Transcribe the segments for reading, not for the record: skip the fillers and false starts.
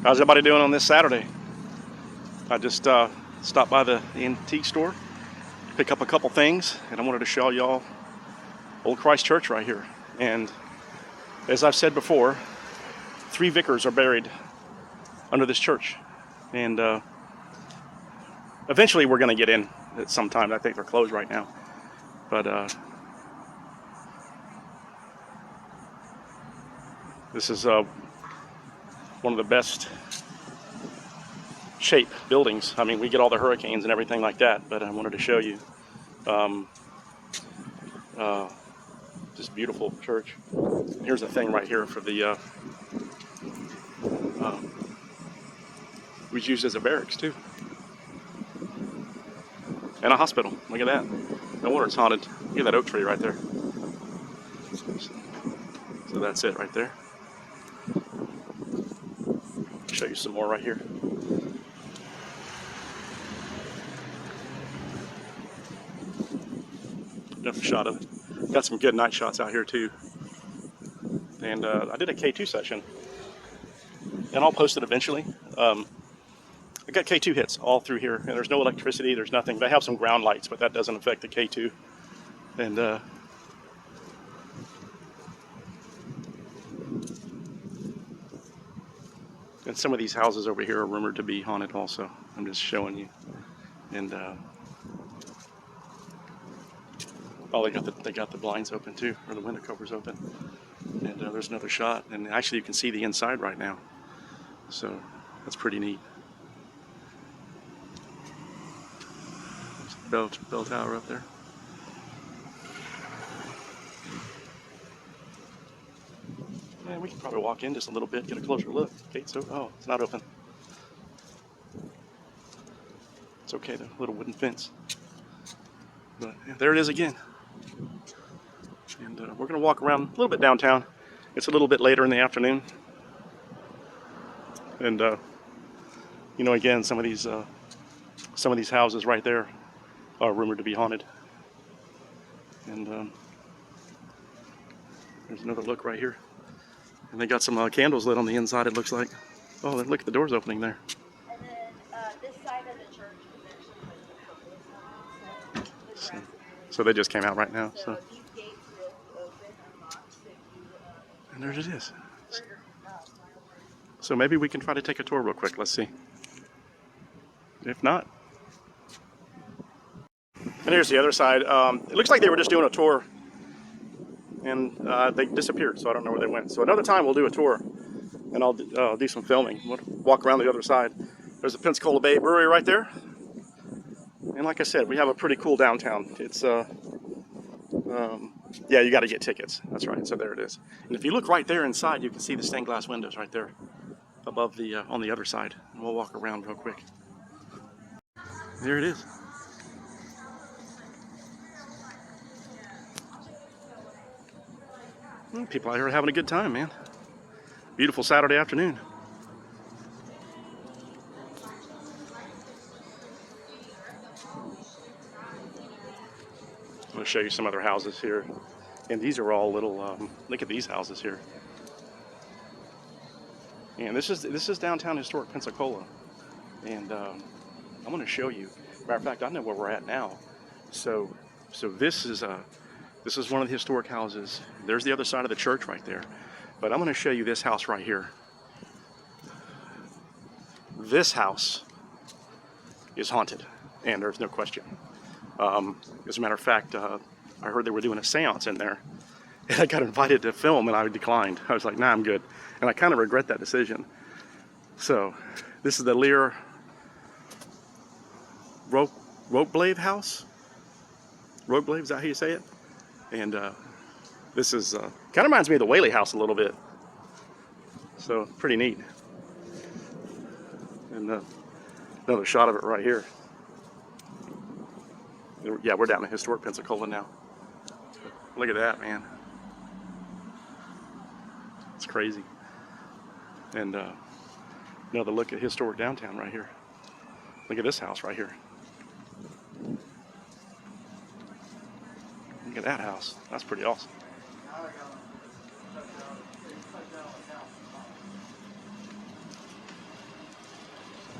How's everybody doing on this Saturday? I just stopped by the antique store, pick up a couple things, and I wanted to show y'all Old Christ Church right here. And as I've said before, 3 vicars are buried under this church. And eventually we're going to get in at some time. I think they're closed right now. But this is one of the best shape buildings. I mean, we get all the hurricanes and everything like that, but I wanted to show you this beautiful church. Here's a thing right here for the was used as a barracks too, and a hospital. Look at that. No wonder it's haunted. Look at that oak tree right there. So that's it right there. Show you some more right here. Another shot of it. Got some good night shots out here too. And I did a K2 session, and I'll post it eventually. I got K2 hits all through here, and there's no electricity, there's nothing. They have some ground lights, but that doesn't affect the K2. And some of these houses over here are rumored to be haunted also. I'm just showing you. And oh, they got the blinds open too, or the window covers open. And there's another shot, and actually you can see the inside right now. So that's pretty neat. Bell tower up there. Yeah, we can probably walk in just a little bit, get a closer look. Gate's open. Oh, it's not open. It's okay, the little wooden fence. But yeah, there it is again. And we're going to walk around a little bit downtown. It's a little bit later in the afternoon. And you know, again, some of these houses right there are rumored to be haunted. And there's another look right here. And they got some candles lit on the inside, it looks like. Oh, look at the doors opening there. And then this side of the church is actually So they just came out right now. So these gates will open and lock, so and there it is. So maybe we can try to take a tour real quick. Let's see. If not. And here's the other side. It looks like they were just doing a tour, and they disappeared, so I don't know where they went. So another time we'll do a tour, and I'll do some filming. We'll walk around the other side. There's the Pensacola Bay Brewery right there. And like I said, we have a pretty cool downtown. It's, yeah, you got to get tickets. That's right, so there it is. And if you look right there inside, you can see the stained glass windows right there above the, on the other side. And we'll walk around real quick. There it is. People out here are having a good time, man. Beautiful Saturday afternoon. I'm going to show you some other houses here. And these are all little, look at these houses here. And this is downtown historic Pensacola. And I'm going to show you. Matter of fact, I know where we're at now. So this is one of the historic houses. There's the other side of the church right there. But I'm going to show you this house right here. This is haunted, and there's no question. As a matter of fact, I heard they were doing a seance in there, and I got invited to film, and I declined. I was like, nah, I'm good. And I kind of regret that decision. So this is the Lear Ropeblave house. Ropeblave, is that how you say it? And this is kind of reminds me of the Whaley house a little bit. So pretty neat. And another shot of it right here. Yeah, we're down in historic Pensacola now. Look at that, man. It's crazy. And another look at historic downtown right here. Look at this house right here. Look at that house. That's pretty awesome.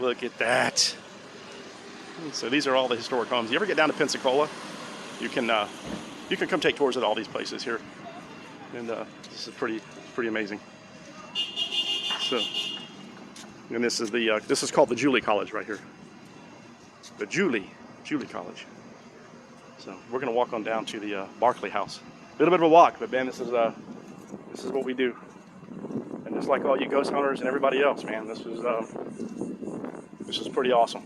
Look at that. So these are all the historic homes. You ever get down to Pensacola, you can come take tours at all these places here, and this is pretty amazing. So, and this is called the Julie College right here. The Julie College. So we're gonna walk on down to the Barclay House. A little bit of a walk, but man, this is what we do. And just like all you ghost hunters and everybody else, man, this is pretty awesome.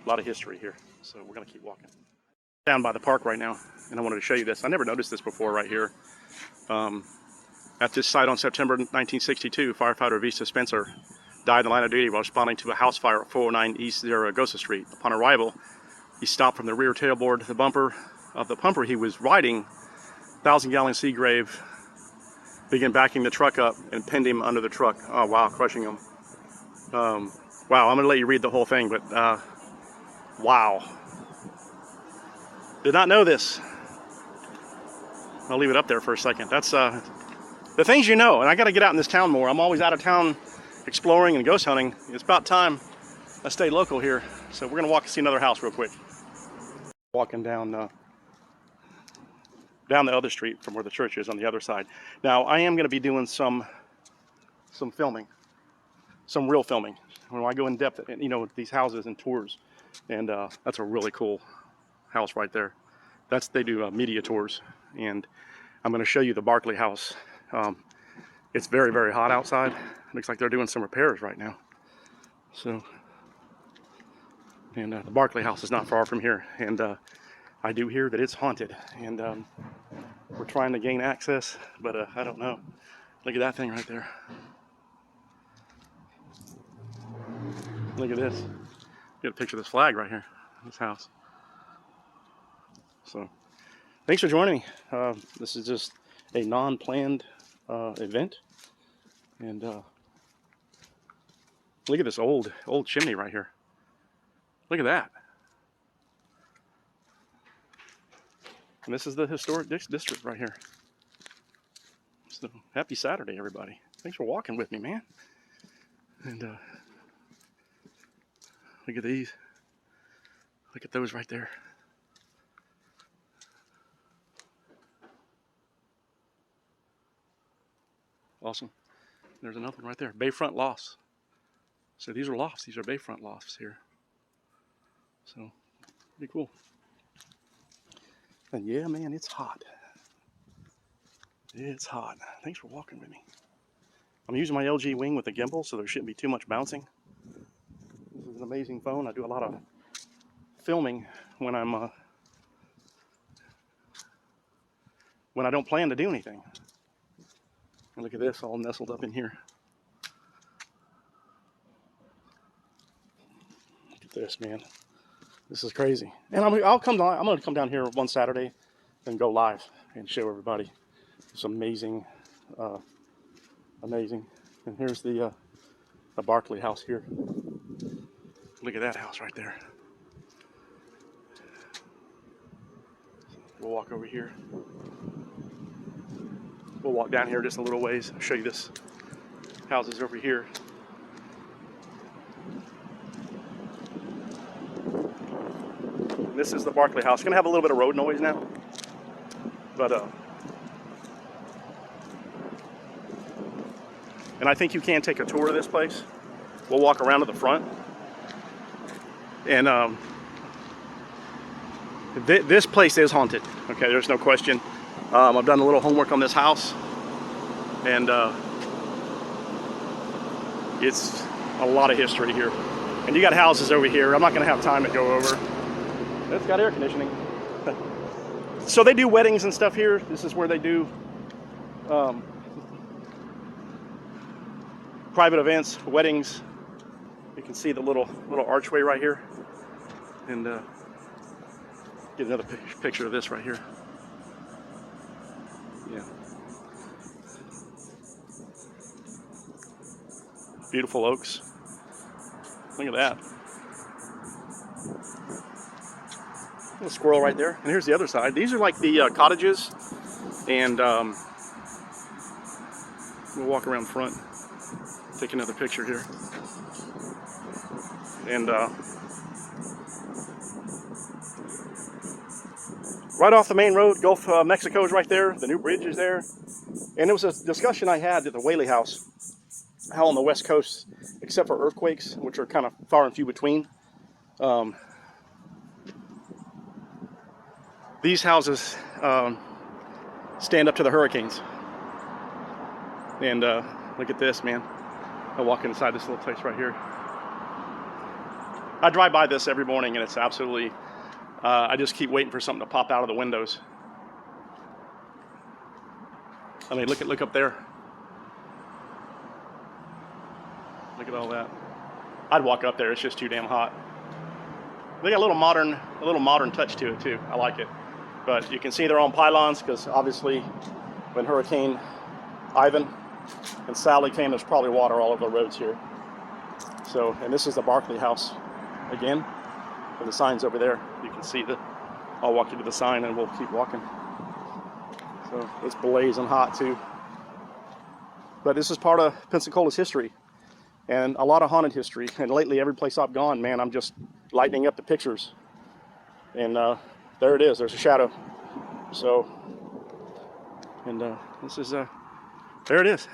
A lot of history here. So we're gonna keep walking. Down by the park right now, and I wanted to show you this. I never noticed this before right here. At this site on September 1962, firefighter Vista Spencer died in the line of duty while responding to a house fire at 409 East Zaragoza Street. Upon arrival, he stopped from the rear tailboard, the bumper of the pumper he was riding, 1,000-gallon Seagrave, began backing the truck up and pinned him under the truck. Oh wow, crushing him. Wow, I'm gonna let you read the whole thing, but wow. Did not know this. I'll leave it up there for a second. That's the things you know, and I gotta get out in this town more. I'm always out of town exploring and ghost hunting. It's about time I stay local here. So we're gonna walk and see another house real quick. Walking down the other street from where the church is on the other side. Now I am gonna be doing some filming, some real filming. When I go in depth, you know, these houses and tours, and that's a really cool house right there. They do media tours, and I'm gonna show you the Barclay House. It's very, very hot outside. Looks like they're doing some repairs right now. So, and the Barclay House is not far from here, and I do hear that it's haunted, and we're trying to gain access, but I don't know. Look at that thing right there. Look at this. Get a picture of this flag right here, this house. So, thanks for joining me. This is just a non-planned event, and look at this old chimney right here. Look at that. And this is the historic district right here. So happy Saturday, everybody. Thanks for walking with me, man. And look at these. Look at those right there. Awesome. There's another one right there. Bayfront lofts. So these are lofts. These are bayfront lofts here. So pretty cool. And yeah, man, it's hot. It's hot. Thanks for walking with me. I'm using my LG Wing with a gimbal, so there shouldn't be too much bouncing. This is an amazing phone. I do a lot of filming when when I don't plan to do anything. And look at this, all nestled up in here. Look at this, man. This is crazy. And I'm going to come down here one Saturday and go live and show everybody. It's amazing, amazing. And here's the Barclay House here. Look at that house right there. We'll walk over here. We'll walk down here just a little ways. I'll show you this. Houses over here. And this is the Barclay House. It's gonna have a little bit of road noise now, but and I think you can take a tour of this place. We'll walk around to the front, and this place is haunted. Okay, there's no question. I've done a little homework on this house, and it's a lot of history here. And you got houses over here. I'm not going to have time to go over. It's got air conditioning. So they do weddings and stuff here. This is where they do private events, weddings. You can see the little archway right here, and get another picture of this right here. Yeah. Beautiful oaks. Look at that. Little squirrel right there. And here's the other side. These are like the cottages. And we'll walk around front. Take another picture here. And right off the main road, Gulf of Mexico is right there. The new bridge is there. And it was a discussion I had at the Whaley House, how on the West Coast, except for earthquakes, which are kind of far and few between, these houses stand up to the hurricanes. And look at this, man. I walk inside this little place right here. I drive by this every morning, and it's absolutely, I just keep waiting for something to pop out of the windows. I mean, look up there. Look at all that. I'd walk up there. It's just too damn hot. They got a little modern touch to it too. I like it. But you can see they're on pylons because obviously when Hurricane Ivan and Sally came, there's probably water all over the roads here. So, and this is the Barkley House again. And the sign's over there. You can see that. I'll walk you to the sign and we'll keep walking. So it's blazing hot too. But this is part of Pensacola's history and a lot of haunted history. And lately, every place I've gone, man, I'm just lightening up the pictures. And there it is. There's a shadow. So, and this is, there it is.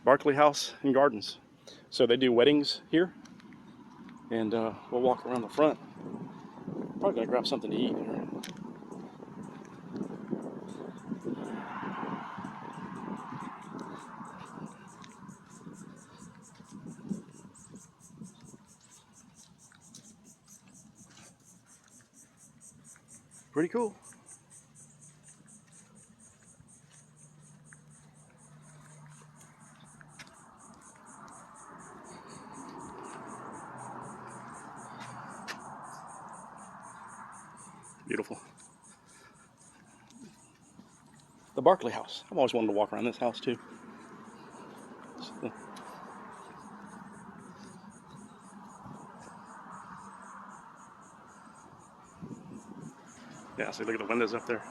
Barkley House and Gardens. So they do weddings here. And we'll walk around the front. Probably gonna grab something to eat here. Pretty cool. Beautiful. The Barkley House. I've always wanted to walk around this house too. Yeah, so look at the windows up there.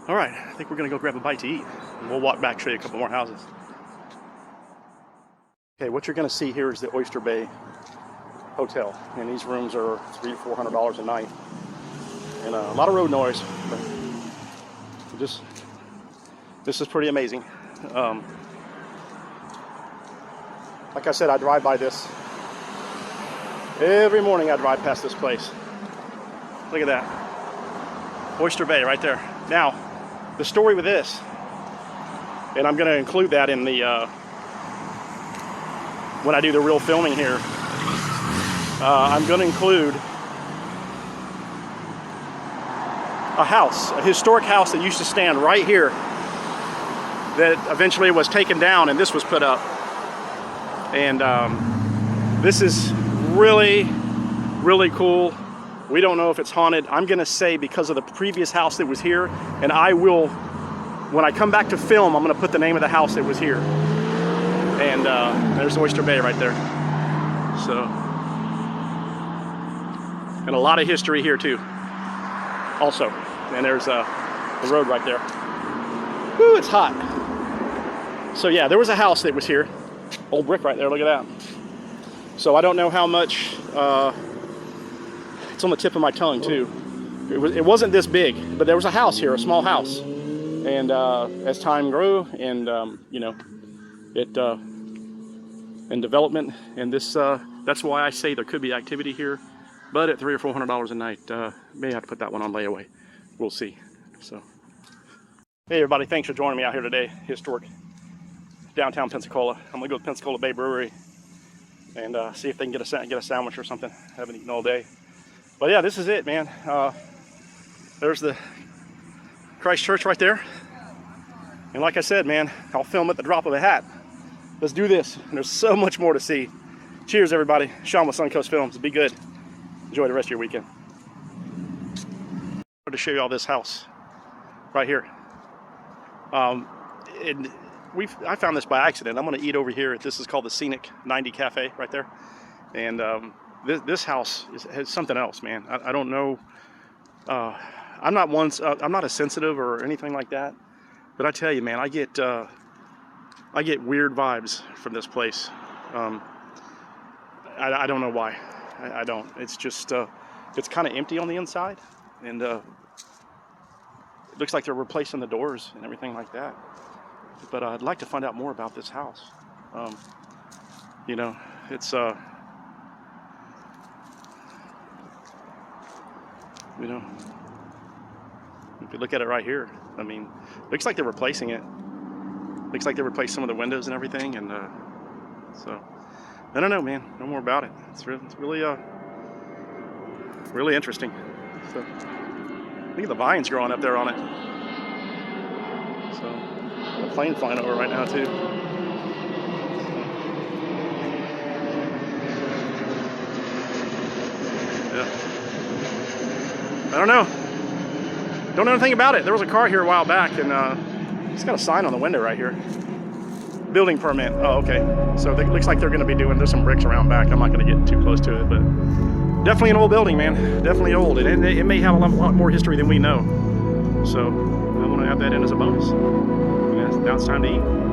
All right, I think we're gonna go grab a bite to eat. And we'll walk back, show you a couple more houses. Okay, what you're gonna see here is the Oyster Bay Hotel. And these rooms are $300 to $400 a night. And a lot of road noise, but this is pretty amazing. Like I said, I drive by this. Every morning I drive past this place. Look at that. Oyster Bay right there. Now, the story with this, and I'm going to include that in the, when I do the real filming here, I'm going to include a house, a historic house that used to stand right here that eventually was taken down and this was put up. And this is really, really cool. We don't know if it's haunted. I'm gonna say because of the previous house that was here, and I will, when I come back to film, I'm gonna put the name of the house that was here. And there's Oyster Bay right there. So, and a lot of history here too, also. And there's the road right there. Woo, it's hot. So yeah, there was a house that was here. Old brick right there, look at that. So I don't know how much, it's on the tip of my tongue too. It wasn't this big, but there was a house here, a small house. And as time grew and, you know, it, in development, and this, that's why I say there could be activity here, but at $300 or $400 a night, may have to put that one on layaway. We'll see. So, hey everybody, thanks for joining me out here today. Historic downtown Pensacola. I'm gonna go to Pensacola Bay Brewery and see if they can get a sandwich or something. I haven't eaten all day. But yeah, this is it, man. There's the Christ Church right there. And like I said, man, I'll film at the drop of a hat. Let's do this. And there's so much more to see. Cheers, everybody. Sean with Suncoast Films. Be good. Enjoy the rest of your weekend. I wanted to show you all this house right here. And I found this by accident. I'm going to eat over here. This is called the Scenic 90 Cafe right there. And this house has something else, man. I don't know. I'm not a sensitive or anything like that. But I tell you, man, I get weird vibes from this place. I don't know why. I don't. It's just it's kind of empty on the inside, and it looks like they're replacing the doors and everything like that. But I'd like to find out more about this house. You know, it's you know, if you look at it right here, I mean, looks like they're replacing it. Looks like they replaced some of the windows and everything, and so I don't know, man. No more about it. It's really really interesting. So look at the vines growing up there on it. So a plane flying over right now too. Yeah. I don't know. Don't know anything about it. There was a car here a while back, and it's got a sign on the window right here. Building permit. Oh, okay. So it looks like they're going to be doing. There's some bricks around back. I'm not going to get too close to it, but definitely an old building, man. Definitely old, and it may have a lot more history than we know. So I want to add that in as a bonus. Yeah, now it's time to eat.